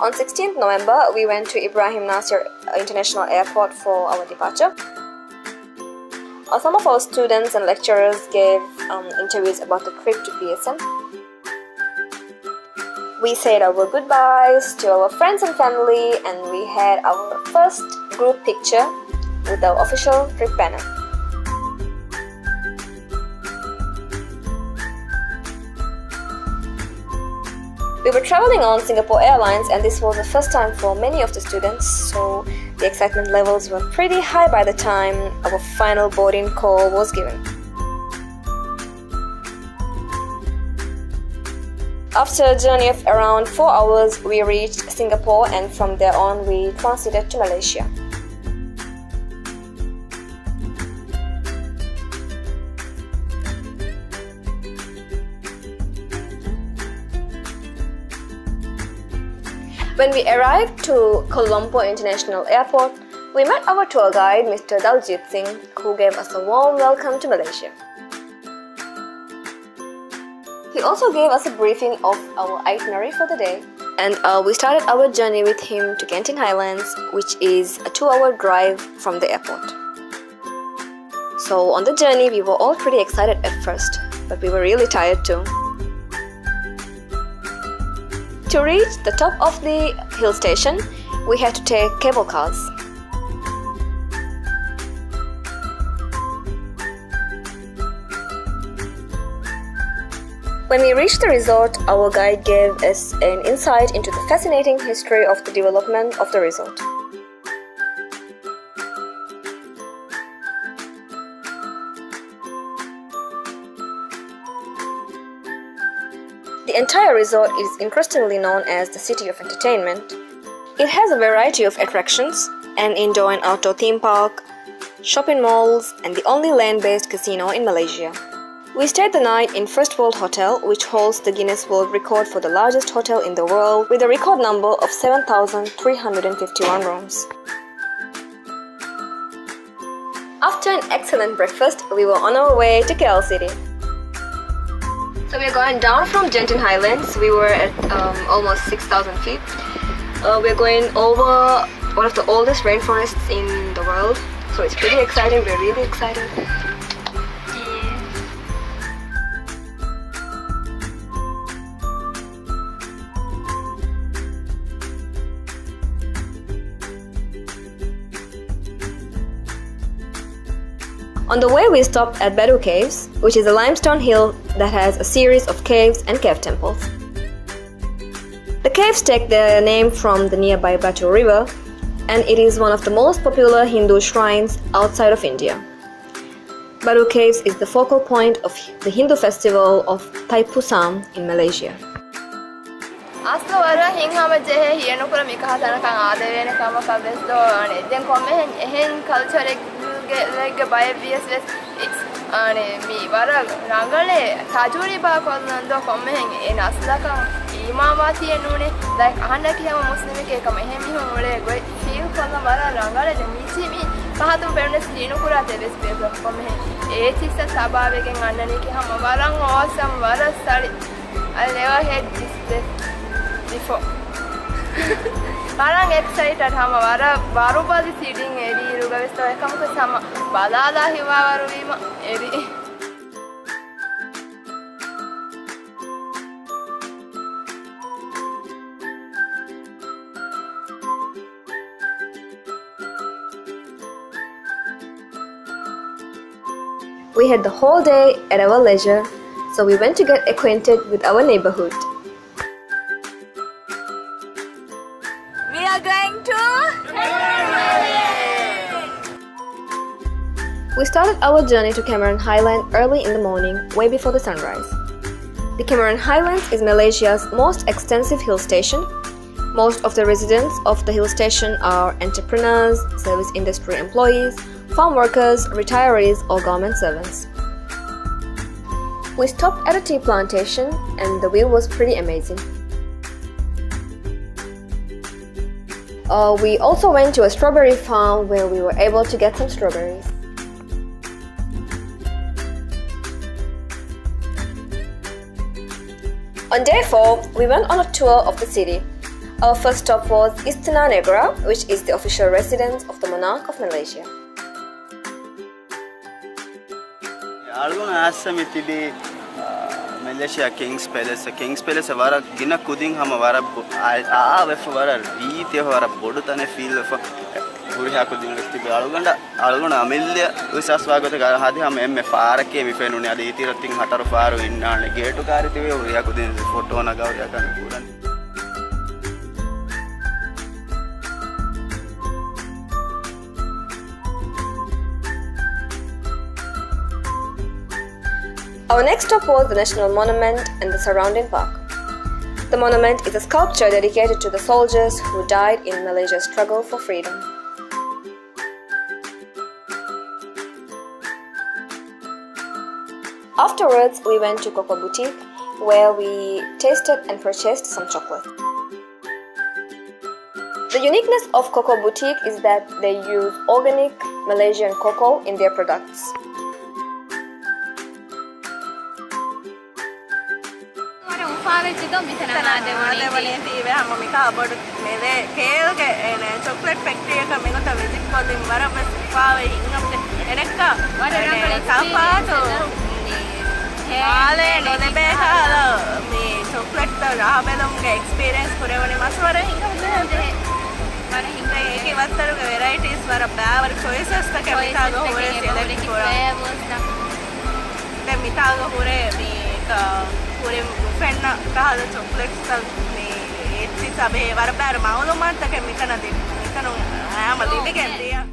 On 16th November, we went to Ibrahim Nasir International Airport for our departure. Some of our students and lecturers gave interviews about the trip to PSM. We said our goodbyes to our friends and family, and we had our first group picture with our official trip banner. We were traveling on Singapore Airlines, and this was the first time for many of the students, so the excitement levels were pretty high by the time our final boarding call was given. After a journey of around 4 hours, we reached Singapore, and from there on we transited to Malaysia. When we arrived to Kuala Lumpur International Airport, we met our tour guide, Mr. Daljit Singh, who gave us a warm welcome to Malaysia. He also gave us a briefing of our itinerary for the day, and we started our journey with him to Genting Highlands, which is a 2-hour drive from the airport. So on the journey, we were all pretty excited at first, but we were really tired too. To reach the top of the hill station, we had to take cable cars. When we reached the resort, our guide gave us an insight into the fascinating history of the development of the resort. The entire resort is interestingly known as the City of Entertainment. It has a variety of attractions, an indoor and outdoor theme park, shopping malls, and the only land-based casino in Malaysia. We stayed the night in First World Hotel, which holds the Guinness World Record for the largest hotel in the world, with a record number of 7,351 rooms. After an excellent breakfast, we were on our way to KL City. So we are going down from Genting Highlands. We were at almost 6,000 feet. We're going over one of the oldest rainforests in the world. So it's pretty exciting. We're really excited. On the way, we stopped at Badu Caves, which is a limestone hill that has a series of caves and cave temples. The caves take their name from the nearby Batu River, and it is one of the most popular Hindu shrines outside of India. Badu Caves is the focal point of the Hindu festival of Thaipusam in Malaysia. Aslo hinghama jehe hienu kura mikahasana kan ade wena kama kabesdo ane den komme hen culture like bias it's ane mi wara rangale tajuri ba konando komme hen en asla kan imama tienune like ahana kiyama muslim ke kam hen mi hole go feel kona wara rangale de mi mi kahatum pernes hienu kura teles be komme hen e tissa sabavegen annani ki hama waran awesome wara sari I never had this before. Marang excited hama waru badi seating eri iruga vesto ekamuka sama balala hiwa waru wima eri. We had the whole day at our leisure, so we went to get acquainted with our neighborhood. We are going to We started our journey to Cameron Highland early in the morning, way before the sunrise. The Cameron Highlands is Malaysia's most extensive hill station. Most of the residents of the hill station are entrepreneurs, service industry employees, farm workers, retirees, or government servants. We stopped at a tea plantation and the view was pretty amazing. We also went to a strawberry farm where we were able to get some strawberries. On day 4, we went on a tour of the city. Our first stop was Istana Negara, which is the official residence of the monarch of Malaysia. Algona asami tibi Malaysia King's Palace. King's Palace vara gina kuding hama vara vef vara reeti vara bodu tane feel of guriha kuding tibi algona amilya usas swagata gara hadi hama emme farake mi fenuni adi itirating hataru faru innane gate kari tibi guriha kuding photo nagaw yakan puran. Our next stop was the National Monument and the surrounding park. The monument is a sculpture dedicated to the soldiers who died in Malaysia's struggle for freedom. Afterwards, we went to Cocoa Boutique, where we tasted and purchased some chocolate. The uniqueness of Cocoa Boutique is that they use organic Malaysian cocoa in their products. chocolate factory එක මේකට visit කරමින් වරම පාවේ ඉංගම්ද එනක සාපාතු ආලේ නොලබේ කාලා මේ chocolate රාබෙලුම්ගේ experience පුරවන්නේ මස්වර ඉංගම්ද මර හින්දා ඒකේ වත්තරුගේ varieties වර බෑවර choices තක මිතාග හොරේ select කරා දැන් මිතාග හොරේ මේක හොරේ ෆෙන්න කාලා chocolates මේ ඒත්ති සබේ වර බෑර මාළුමාත් තක මිතනදී මිතනු ආම ලිබෙකෙන් දියා.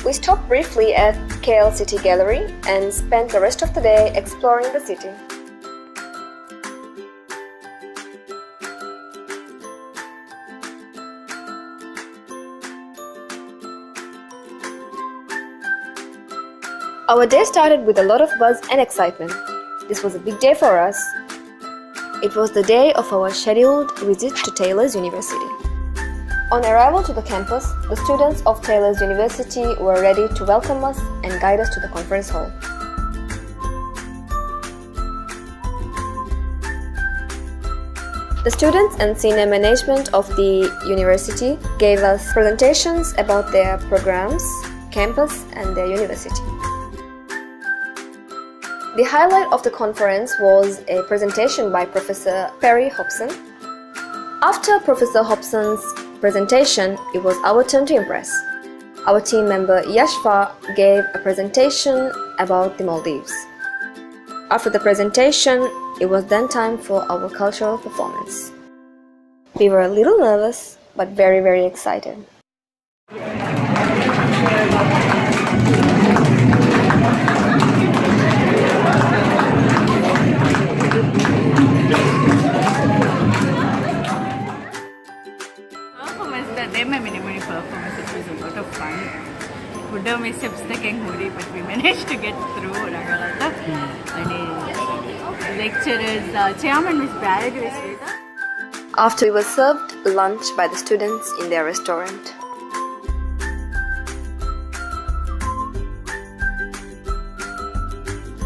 We stopped briefly at KL City Gallery and spent the rest of the day exploring the city. Our day started with a lot of buzz and excitement. This was a big day for us. It was the day of our scheduled visit to Taylor's University. On arrival to the campus, the students of Taylor's University were ready to welcome us and guide us to the conference hall. The students and senior management of the university gave us presentations about their programs, campus, and their university. The highlight of the conference was a presentation by Professor Perry Hobson. After Professor Hobson's presentation, it was our turn to impress. Our team member Yashfa gave a presentation about the Maldives. After the presentation, it was then time for our cultural performance. We were a little nervous, but very, very excited. Performance, it was a lot of fun. Buddha missteps the Kenguri, but we managed to get through. And lecturers, chairman Miss Barrett was with us. After we were served lunch by the students in their restaurant.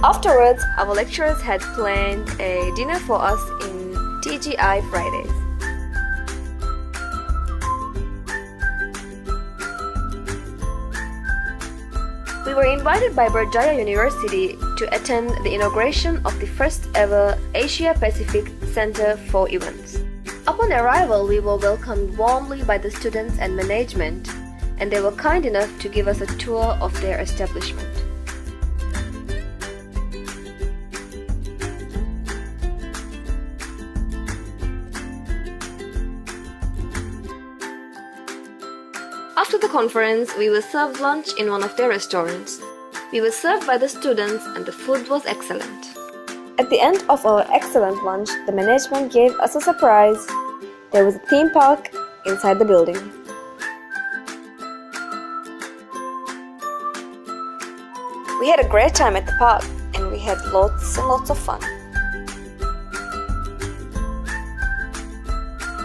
Afterwards, our lecturers had planned a dinner for us in TGI Fridays. We were invited by Berjaya University to attend the inauguration of the first ever Asia Pacific Center for Events. Upon arrival, we were welcomed warmly by the students and management, and they were kind enough to give us a tour of their establishment. After the conference, we were served lunch in one of their restaurants. We were served by the students and the food was excellent. At the end of our excellent lunch, the management gave us a surprise. There was a theme park inside the building. We had a great time at the park and we had lots and lots of fun.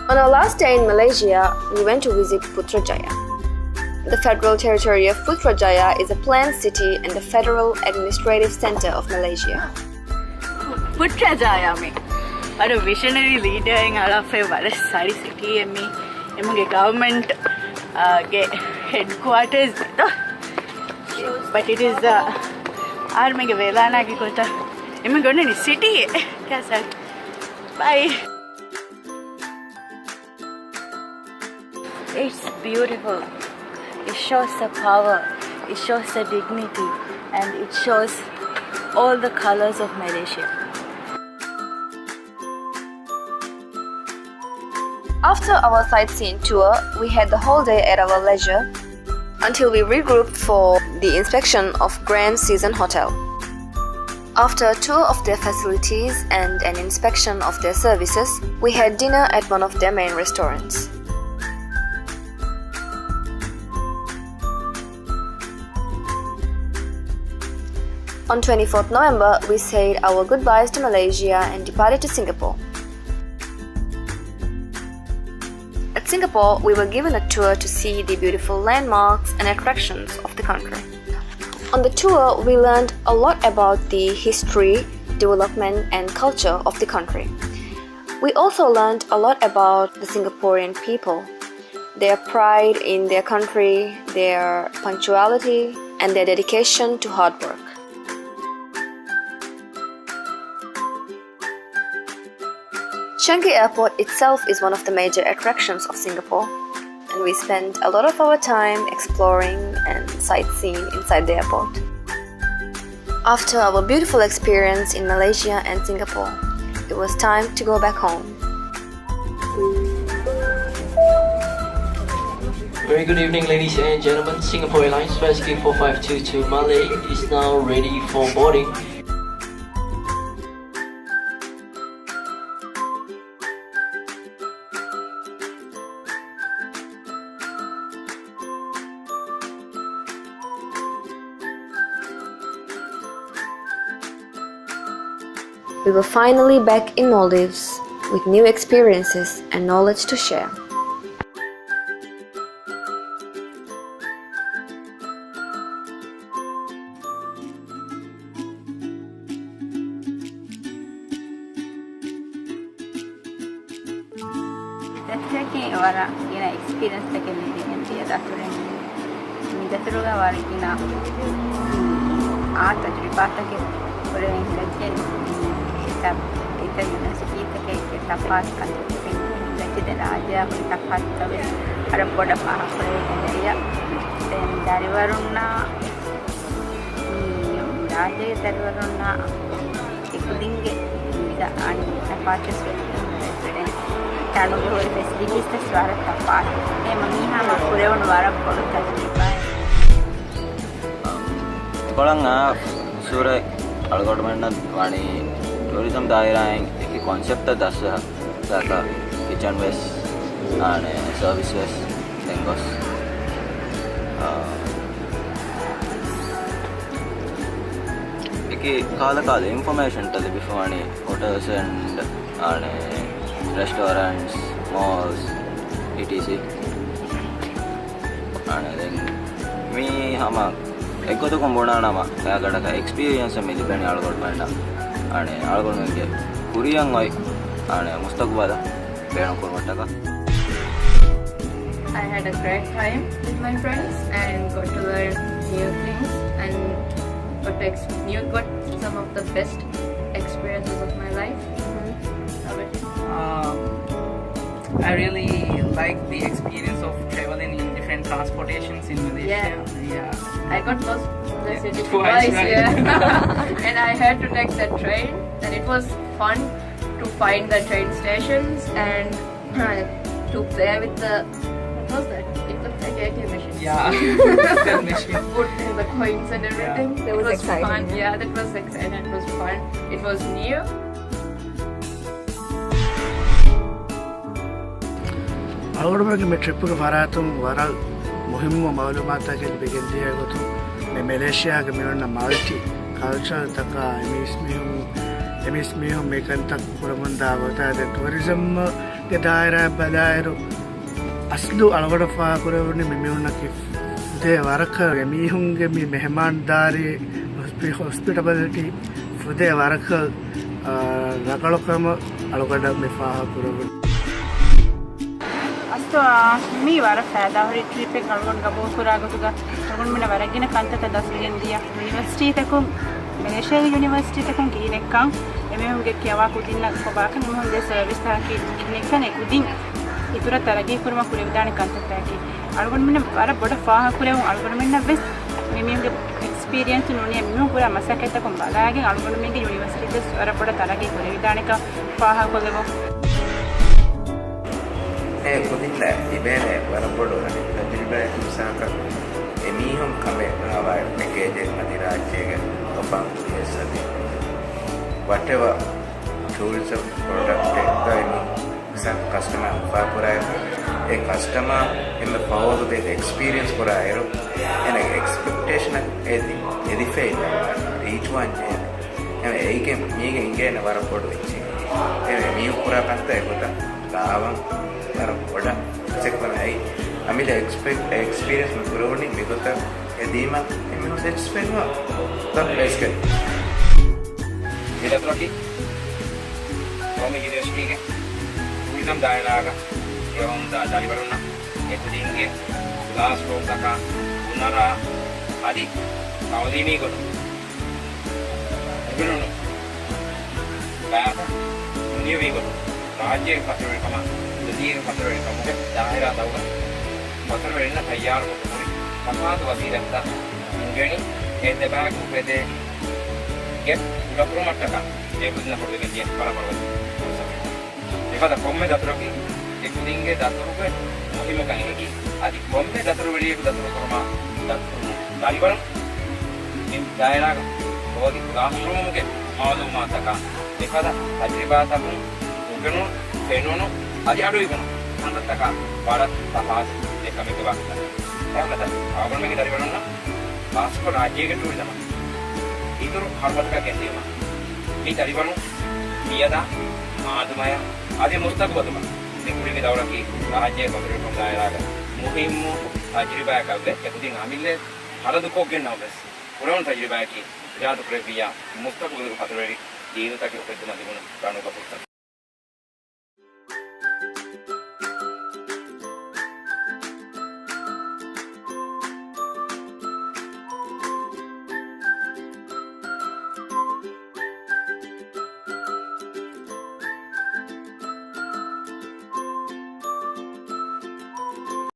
On our last day in Malaysia, we went to visit Putrajaya. The Federal Territory of Putrajaya is a planned city and the federal administrative center of Malaysia. Putrajaya me. What a visionary leader in our favorite city and me. Among government headquarters. But it is army velana ki kota. Among going to city. Bye. It's beautiful. It shows the power, it shows the dignity, and it shows all the colors of Malaysia. After our sightseeing tour, we had the whole day at our leisure until we regrouped for the inspection of Grand Season Hotel. After a tour of their facilities and an inspection of their services, we had dinner at one of their main restaurants. On 24th November, we said our goodbyes to Malaysia and departed to Singapore. At Singapore, we were given a tour to see the beautiful landmarks and attractions of the country. On the tour, we learned a lot about the history, development and culture of the country. We also learned a lot about the Singaporean people, their pride in their country, their punctuality and their dedication to hard work. Changi Airport itself is one of the major attractions of Singapore, and we spent a lot of our time exploring and sightseeing inside the airport. After our beautiful experience in Malaysia and Singapore, it was time to go back home. Very good evening, ladies and gentlemen. Singapore Airlines Rescue 4522 Malay is now ready for boarding. We were finally back in Maldives with new experiences and knowledge to share. That's wara kina experience take ni enti daturen ni daturuga wara kina aata jribata ke ore ingajjen kitab ita university take tapat kan ingajje de raja ko tapat kabe ara poda paha kore ya then dariwarunna raja dariwarunna ikudinge ida ani tapat sweden Tanugo facilities the swara tapat e mamiha ma kurewan wara poduta jibai කොළං සූර අලගොඩමන්න වනි tourism දායරායෙන් එක කොන්සෙප්ට දස්ස සාක kitchen වෙස් ආනේ service වෙස් තෙන්ගොස් එක කාල ඉන්ෆර්මේෂන් තලි බිෆවානි හොටල්ස් and ආනේ restaurants, malls, etc. And then me hama එක්කතු කොම්බුණා නම එයාගඩක එක්ස්පීරියන්ස් මිලිබෙන ආල්ගොඩ් බණ්ඩ අනේ ආල්ගොඩ්ගේ කුරියන් ඔයි අනේ මුස්තක්බද බේන කොරවටක I had a great time with my friends and got to learn new things and got some of the best experiences of my life. How about you? I really like the experience of traveling in different transportations in Malaysia. Yeah. I got lost in the city Twice, twice, right? yeah. And I had to take the train, and it was fun to find the train stations and to play with the what was that? It looked like ATM machines. Yeah. That machine. Put in the coins and everything. That was It exciting, fun. yeah. Yeah, that was exciting. It was fun. It was new. අවුරුමගේ මේ trip එක වරාතුම් වරල් මුහිම්ම මාලුමාතකෙල් බෙගෙන්දිය ගොතු මේ මැලේසියාගේ මෙවන්න multi culture තකා එමිස් මිහුම් මේකන්තක් පුරමුන්දා ගොතාද tourism ගේ දායරා බදායරු අස්ලු Alagoda far කරවුනේ මෙමිවුන්නකි උදේ වරක එමිහුන්ගේ මේ මෙහමාන්දාරී හොස්පිටබිලිටි උදේ වරක රකලකම අලගොඩ මෙෆා කරවුනේ ಅಷ್ಟು me ವಾರ ಫಾಯ್ದಾ ಹೊರಿ trip ಕಳ್ಕೊಂಡು ಗಬೋ ಪುರಾಗತುಗ ಕಳ್ಕೊಂಡು ಮಿನ ವರಗಿನ ಕಂತ ದಸ್ಲಿಯಂದಿಯ ಯೂನಿವರ್ಸಿಟಿ ತಕು ಮಲೇಷಿಯಾ ಯೂನಿವರ್ಸಿಟಿ ತಕು ಕೀನೆಕ್ಕಂ ಎಮೆಹುಗೆ ಕ್ಯವಾ ಕುದಿನ ಕೊಬಾಕ ನಿಮಹುಗೆ ಸರ್ವಿಸ್ ತಾಕಿ ನೆಕ್ಕನೆ ಕುದಿನ್ ಇತುರ ತರಗಿ ಕುರ್ಮ ಕುರೆ ವಿಧಾನ ಕಂತ ತಾಕಿ ಅಳ್ಕೊಂಡು ಮಿನ ವರ ಬಡ ಫಾಹ ಕುರೆ ಅಳ್ಕೊಂಡು ಮಿನ ಬೆಸ್ ಮಿಮಿಗೆ ಎಕ್ಸ್ಪೀರಿಯನ್ಸ್ ನುನಿಯ ಮಿಮು ಪುರ ಮಸಕೆ ತಕು ಬಲಾಗೆ ಅಳ್ಕೊಂಡು ಮಿಗೆ ಯೂನಿವರ್ಸಿಟಿ ವರ ಬಡ ತರಗಿ ಕುರೆ ವಿಧಾನಕ ಫಾಹ ಕೊಲೆವೋ ಕುದಿಲ್ಲ ಇಬೇನೆ ವರಪೊಡು ತಜ್ರಿಬೆ ಹಿಂಸಾಕ ಎಮೀಹಂ ಕಮೆ ರಾವಾಯ ಮೆಕೇಜೆ ಅಧಿರಾಜ್ಯಗೆ ಒಬ್ಬ ಎಸದಿ whatever tourism product ekdaini san customer fapurayo e customer in the power of the experience purayo and expectation edi fail each one and eike mege ingene warapodu vechi e mi pura kanta ekota lavam වඩා සෙක්වනයි අමිල experience මුරෝනි මිගත එදීම එමෙස් එක්ස්පෙන්වා තප්ලේස්ක ඉලක්ට්‍රොකි කොමි යුනිවර්සිටිගේ tourism දායනාග එවම් දාලිවරුණ එතුදින්ගේ class room තක උනරා আদি අවදීමේ කොට එබිනුන බාප නියමී කොට රාජ්‍ය පතරේ කම දීර්ඝ පතරේ කමුගේ දායරා දවුල පතර වෙන්න තයාර කොට සමාද වසීලක්ත ඉංගණි එද බාග් උපදේ get ගපුරු මට්ටක ඒ බුදින පොඩ්ඩක් කියන පරපරව ඒකද කොම්මේ දතරකි ඒ කුඩින්ගේ දතරුක මොහිම කණේකි আদি කොම්මේ දතරු වෙලිය දතරු කරමා දතරු දාලිවර ඉන් දායරා පොඩි ගාස්රෝමුගේ ආලුමාතක ඒකද අජිබාතකු උගනු පෙනුනු අධි අඩුයි වුණා. හන්දතක වරත් තහස් දෙකම එක වක්ත. එහෙමද? ආගම මේක දරි වුණා. පාස්කෝ රාජ්‍යයක ටූරිසම්. ඊතර හර්බතක කැදීම. මේ දරි වුණු පියදා මාදුමය আদি මුස්තකබතුම. මේ කුලිගේ දවරකි රාජ්‍යයේ පතරේ පොදායරාග. මුහිම්ම අජිබාකල්ද එකුදින් අමිල්ලේ හරදුකෝ ගෙන්නවස්. පුරවන් තජිබාකි. ජාතු ප්‍රේපියා මුස්තකබතුම පතරේ දීනතක උපෙද්දම දිනුන ප්‍රාණෝක පුස්තක.